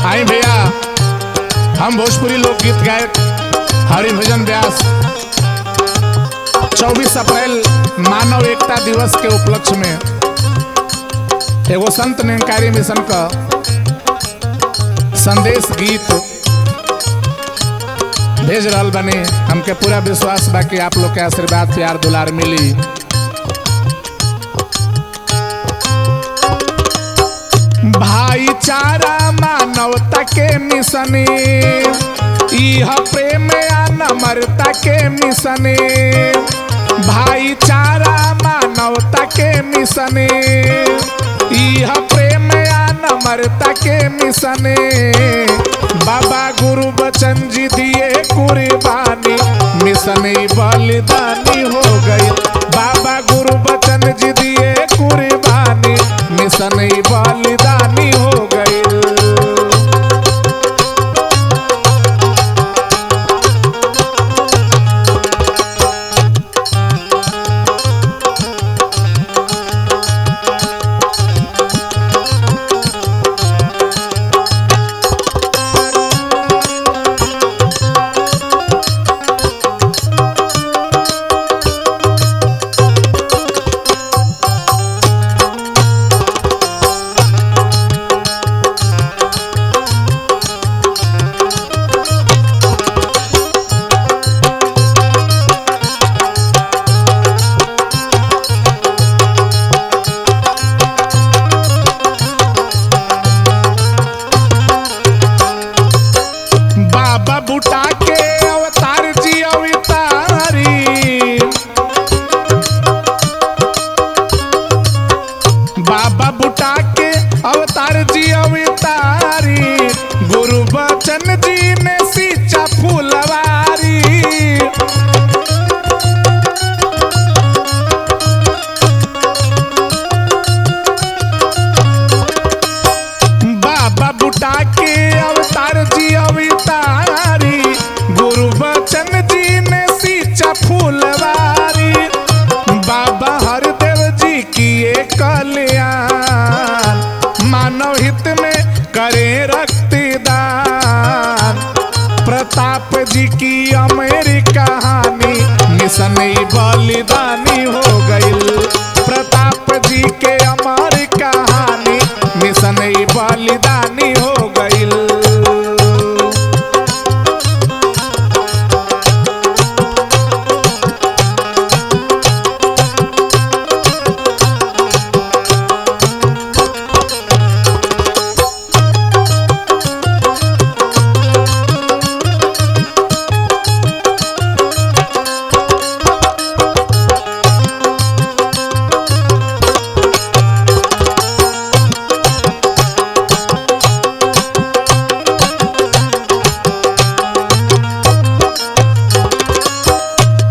आई भैया, हम भोजपुरी लोकगीत गायक हरिभजन व्यास 24 अप्रैल मानव एकता दिवस के उपलक्ष्य में एगो संत निरंकारी मिशन का संदेश गीत भेज रहा बने। हमके पूरा विश्वास बा कि आप लोग के आशीर्वाद प्यार दुलार मिली। भाईचारा मानवता के मिशन, यह प्रेम या नम्रता के मिशन। भाईचारा मानवता के मिशन, यह प्रेम या नम्रता के मिशन। बाबा गुरु बचन जी दिए कुर्बानी, मिशन बलिदानी हो गई। बाबा गुरु बचन जी दिए कुर्बानी, मिशन बलिदानी हो गई। बुटा के अवतार जी अवतारी, बाबा बुटा के अवतार जी अवतारी। गुरु बचन जी ने सींचा फुलवारी। बाबा बुटा के अवतार जी अवतारी, गुरु बचन जी ने सींचा फुलवारी। बाबा हरदेव जी किए कल्याण, मानव हित में करे रक्तदान। प्रताप जी की अमेरी कहानी, मिशन बलिदानी हो गई। प्रताप जी के अमर कहानी, मिशन बलिदानी हो गई।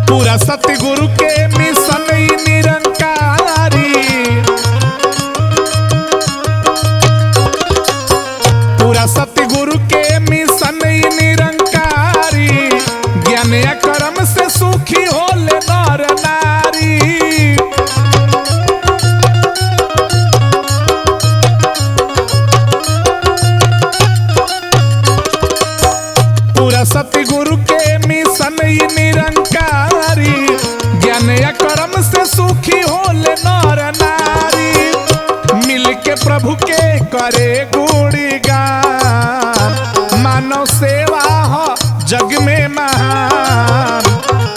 पूरा सतगुरु के मिशन निरंकारी, पूरा सतगुरु के मिशन निरंकारी। ज्ञान या कर्म से सुखी होले नर नारी। पूरा सतगुरु के मिशन निरंकारी। ज्ञान या कर्म से सुखी होले नर नारी। मिल के प्रभु के करे गुणगान, मानव सेवा हो जग में महान।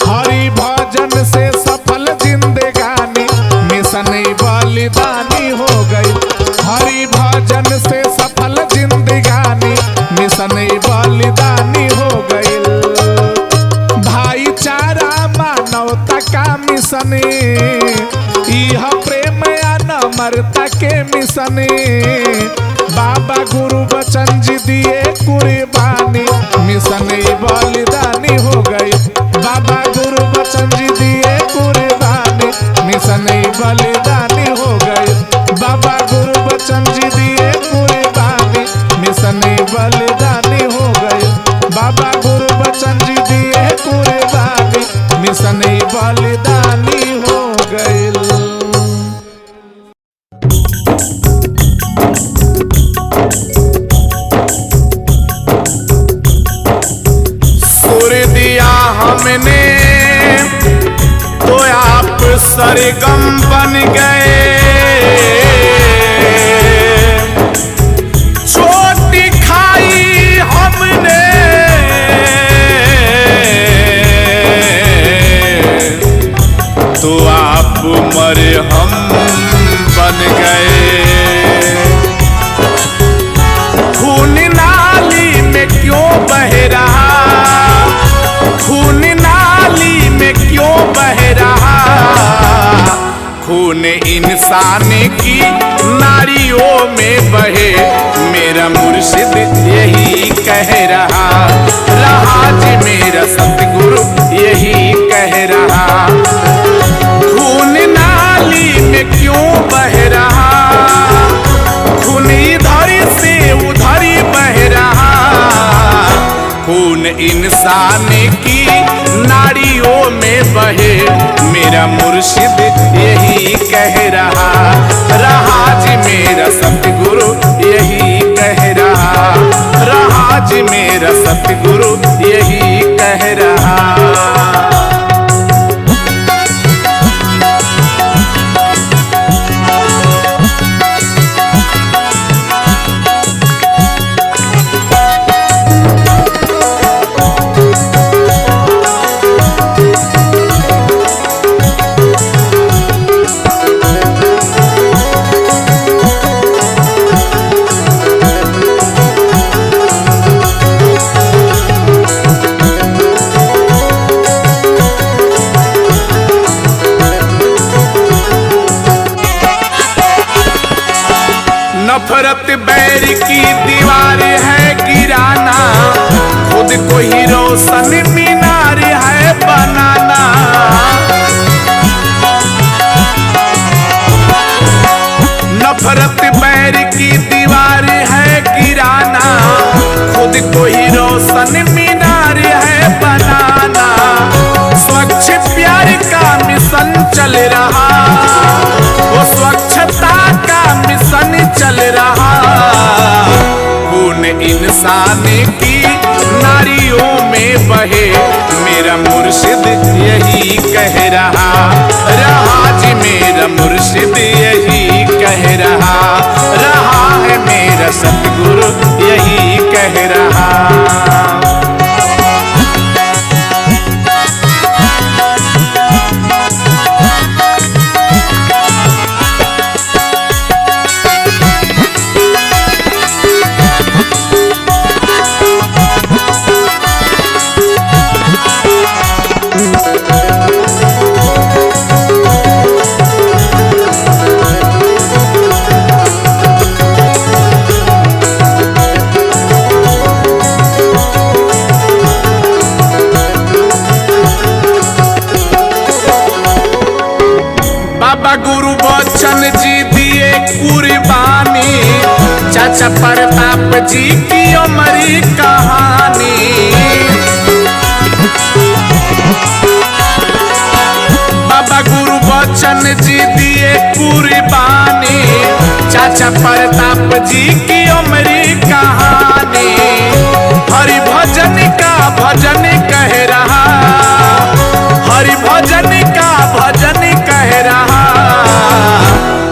हरि भजन से सफल जिंदगानी, मिशन बलिदानी हो गई। हरि भजन से सफल जिंदगानी, मिशन बलिदानी हो गई। भाईचारा मानवता का मिशन, यह प्रेम या नम्रता के मिशन। बाबा गुरु बचन जी दिए कुर्बानी, मिशन बलिदानी हो गई। बाबा गुरु बचन जी दिए कुर्बानी, मिशन बलिदानी हो गई। बाबा गुरु बचन जी दिए कुर्बानी, मिशन बलिदानी हो गई। बाबा गुरु बचन जी दिए कुर्बानी, मिशन बलिदानी हो गई। सरगम बन गए, चोटी खाई हमने तो आप मरे हम बन गए। खून नाली में क्यों बह रहा, खून नाली में क्यों बह रहा, खून इंसान की नारियों में बहे, मेरा मुर्शिद यही कह रहा, रहा जी मेरा सतगुरु यही कह रहा। खून नाली में क्यों बह रहा, खून इधर से उधर बह रहा, खून इंसान की नाड़ियों में बहे, मेरा मुर्शिद यही कह रहा, रहा जी मेरा सतगुरु यही कह रहा, रहा जी मेरा सतगुरु यही कह रहा। नफरत बैर की दीवार है गिराना, खुद को ही रोशन मीनार है बनाना। नफरत बैर की दीवार है गिराना, खुद को ही रोशन मीनार है बनाना। स्वच्छ प्यार का मिशन चल रहा, वो स्वच्छता का मिशन चल रहा, खून इंसान की नारियों में बहे, मेरा मुर्शिद यही कह रहा, रहा जी मेरा मुर्शिद यही कह रहा, रहा है मेरा सतगुरु यही कह रहा। बाबा गुरु बच्चन जी दिए कुर्बानी, चाचा प्रताप जी की अमरी कहानी। बाबा गुरु बच्चन जी दिए कुर्बानी, चाचा प्रताप जी की अमरी कहानी। हरि भजन का भजन कह रहा, हरि भजन का भजन कह रहा,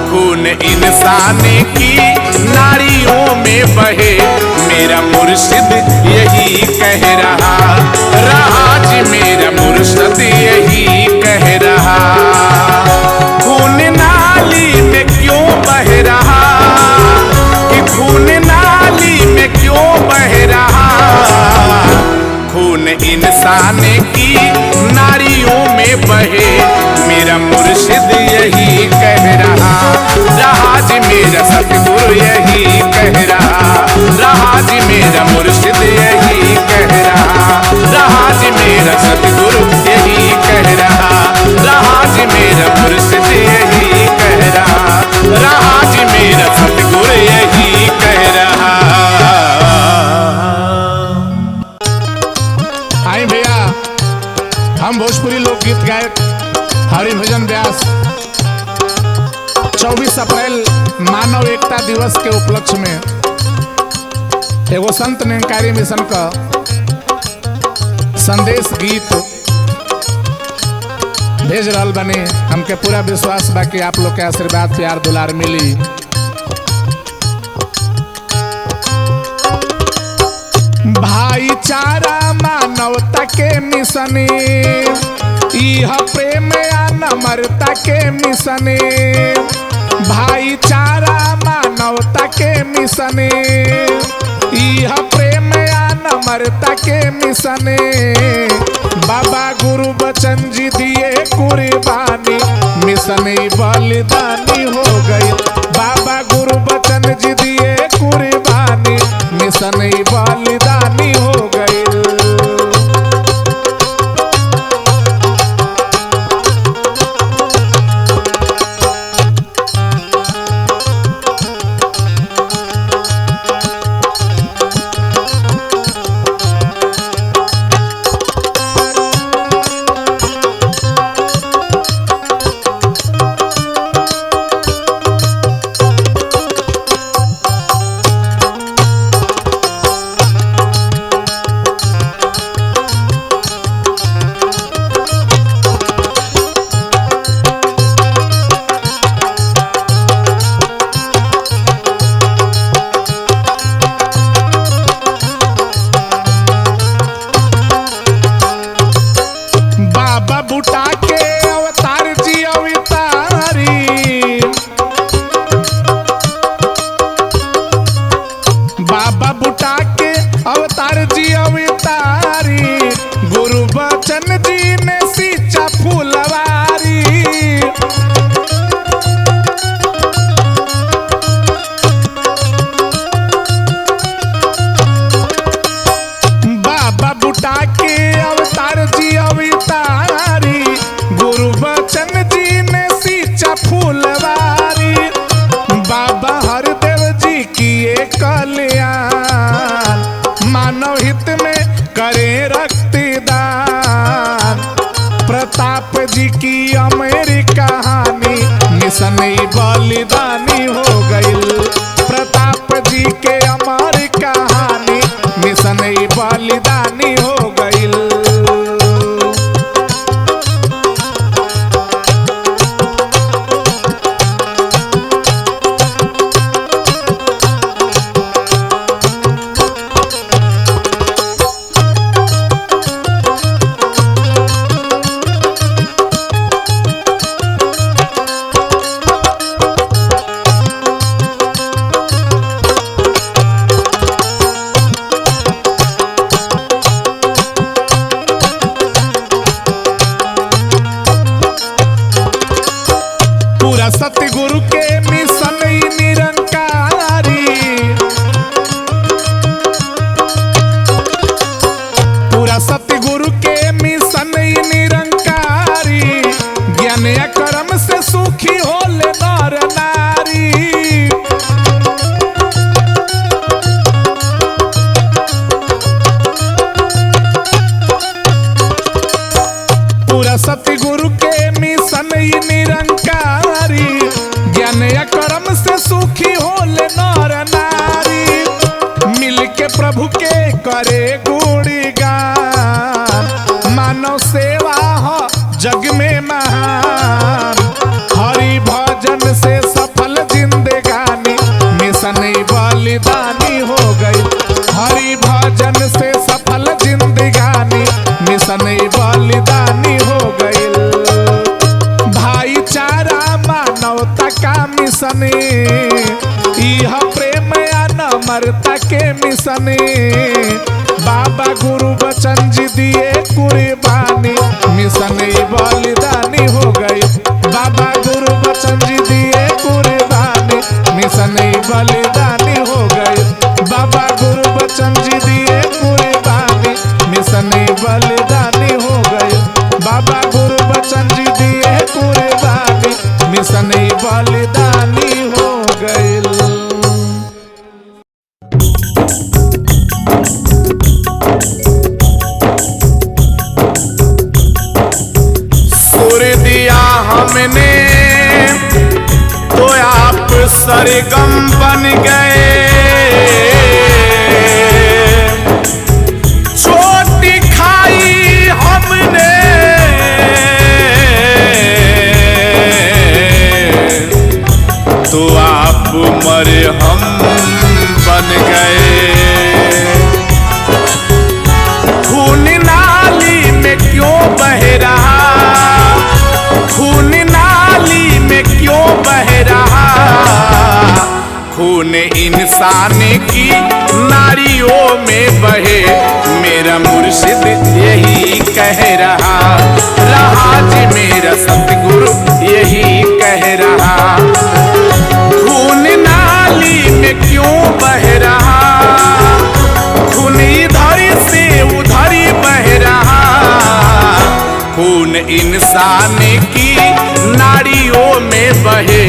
खून इंसान की नारियों में बहे, मेरा मुर्शिद यही कह रहा, रहा जी मेरा मुर्शिद यही कह रहा। खून नाली में क्यों बह रहा, कि खून नाली में क्यों बह रहा, खून इंसान की नारियों में बहे, मेरा मुर्शिद यही कह रहा, रहा जी मेरा सतगुरु यही कह रहा, रहा जी मेरा मुर्शिद यही कह रहा, रहा जी मेरा सतगुरु यही कह रहा, रहा जी मेरा मुर्शिद यही कह रहा, रहा जी मेरा सतगुरु यही कह रहा। आई भैया, हम भोजपुरी लोकगीत गायक हरिभजन व्यास 24 अप्रैल मानव एकता दिवस के उपलक्ष्य में एगो संत निरंकारी मिशन का संदेश गीत भेज रहल बनी। हमके पूरा विश्वास बा कि आप लोग के आशीर्वाद प्यार दुलार मिली। भाईचारा मानवता के मिशने, यह प्रेम या नम्रता के मिशने। भाईचारा मानवता के मिशने, यह प्रेम या नम्रता के मिशने। बाबा गुरु बचन जी दिए कुर्बानी, मिशने बलिदानी हो गई। बाबा गुरु बचन जी दिए कुर्बानी, मिशने बलिदानी हो गई। बुटा के अवतार जी अवतारी, बाबा बुटा के अवतार जी अवतारी। गुरु बचन जी ने सींचा फुलवारी। बाबा बुटा के अवतार जी अवतारी, गुरु बचन जी ने सींचा फुलवारी। बाबा हरदेव जी किए कल्याण, मानव हित में करे रक्तदान। प्रताप जी की अमेरी कहानी, मिशने बलिदानी हो गई। प्रताप जी के अमर कहानी, मिशने बलिदानी हो गई। पूरा सतगुरु के मिशन निरंकारी, पूरा सतगुरु के मिशन निरंकारी। ज्ञान या कर्म से सुखी होले नर नारी। पूरा सतगुरु के मिशन निरंकारी। ज्ञान या कर्म से सुखी होले नर नारी। मिल के प्रभु के करे गुणगान, मानव सेवा हो जग में महान। हरि भजन से सफल जिंदगानी, मिशने बलिदानी हो गई। हरि भजन से सफल जिंदगानी, मिशने बलिदानी हो गई। भाईचारा मानवता का मिशने, यह प्रेम या नम्रता के मिशने। बाबा गुरु बचन जी दिए कुर्बानी, मिशने बलिदानी हो गई। बाबा गुरु बचन जी दिए कुर्बानी, मिशने बलिदानी हो गई। बाबा गुरु बचन जी दिए कुर्बानी, मिशने बलिदानी हो गई। बाबा गुरु बचन जी दिए कुर्बानी, मिशने बलिदानी हो गई। सुर दिया हमने तो आप सरगम बन गए। चोटी खाई हमने कह रहा जी मेरा सतगुरु यही कह रहा। खून नाली में क्यों बह रहा, खून इधर से उधर बह रहा। खून इंसान की नाड़ियों में बहे,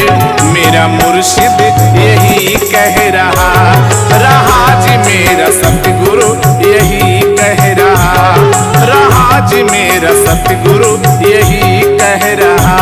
मेरा मुर्शिद यही कह रहा जी मेरा सतगुरु यही कह रहा जी मेरा सतगुरु यही कह रहा।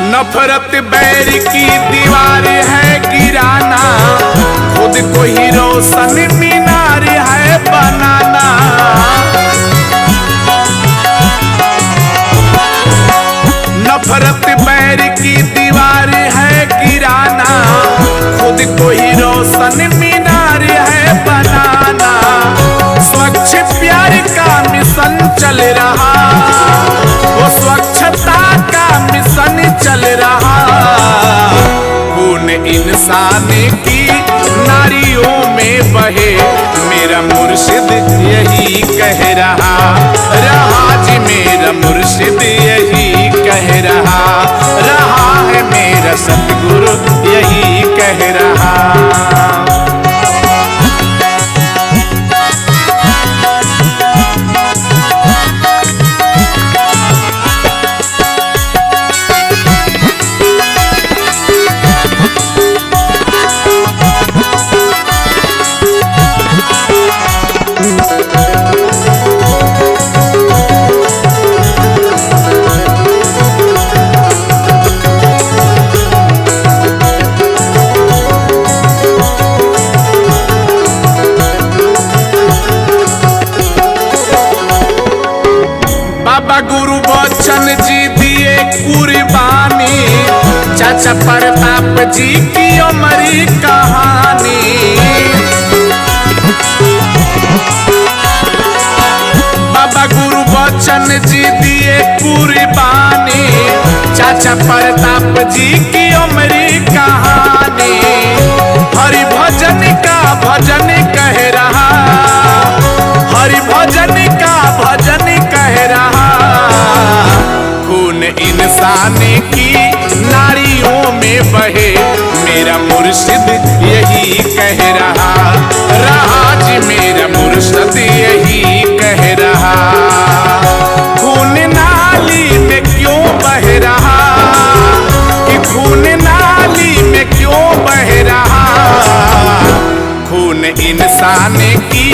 नफरत बैर की दीवार है गिराना, खुद को ही रोशन मीनार है बनाना। नफरत बैर की दीवार है गिराना, खुद को ही रोशन मीनार है बनाना। स्वच्छ प्यार का मिशन चल रहा, वो स्वच्छता का मिशन चल रहा। खून इंसान की नारियों में बहे, मेरा मुर्शिद यही कह रहा जी मेरा मुर्शिद यही कह रहा है मेरा सतगुरु यही कह रहा। बाबा गुरु बच्चन जी दिए कुर्बानी, चाचा प्रताप जी की अमरी कहानी। बाबा गुरु बच्चन जी दिए कुर्बानी, चाचा प्रताप जी की अमरी कहानी। हरि भजन का भजन कह रहा, हरि भजन का भजन कह रहा। खून इंसान की नाड़ियों में बहे, मेरा मुर्शिद यही कह रहा जी मेरा मुर्शिद यही कह रहा। खून नाली में क्यों बह रहा, कि खून नाली में क्यों बह रहा। खून इंसान की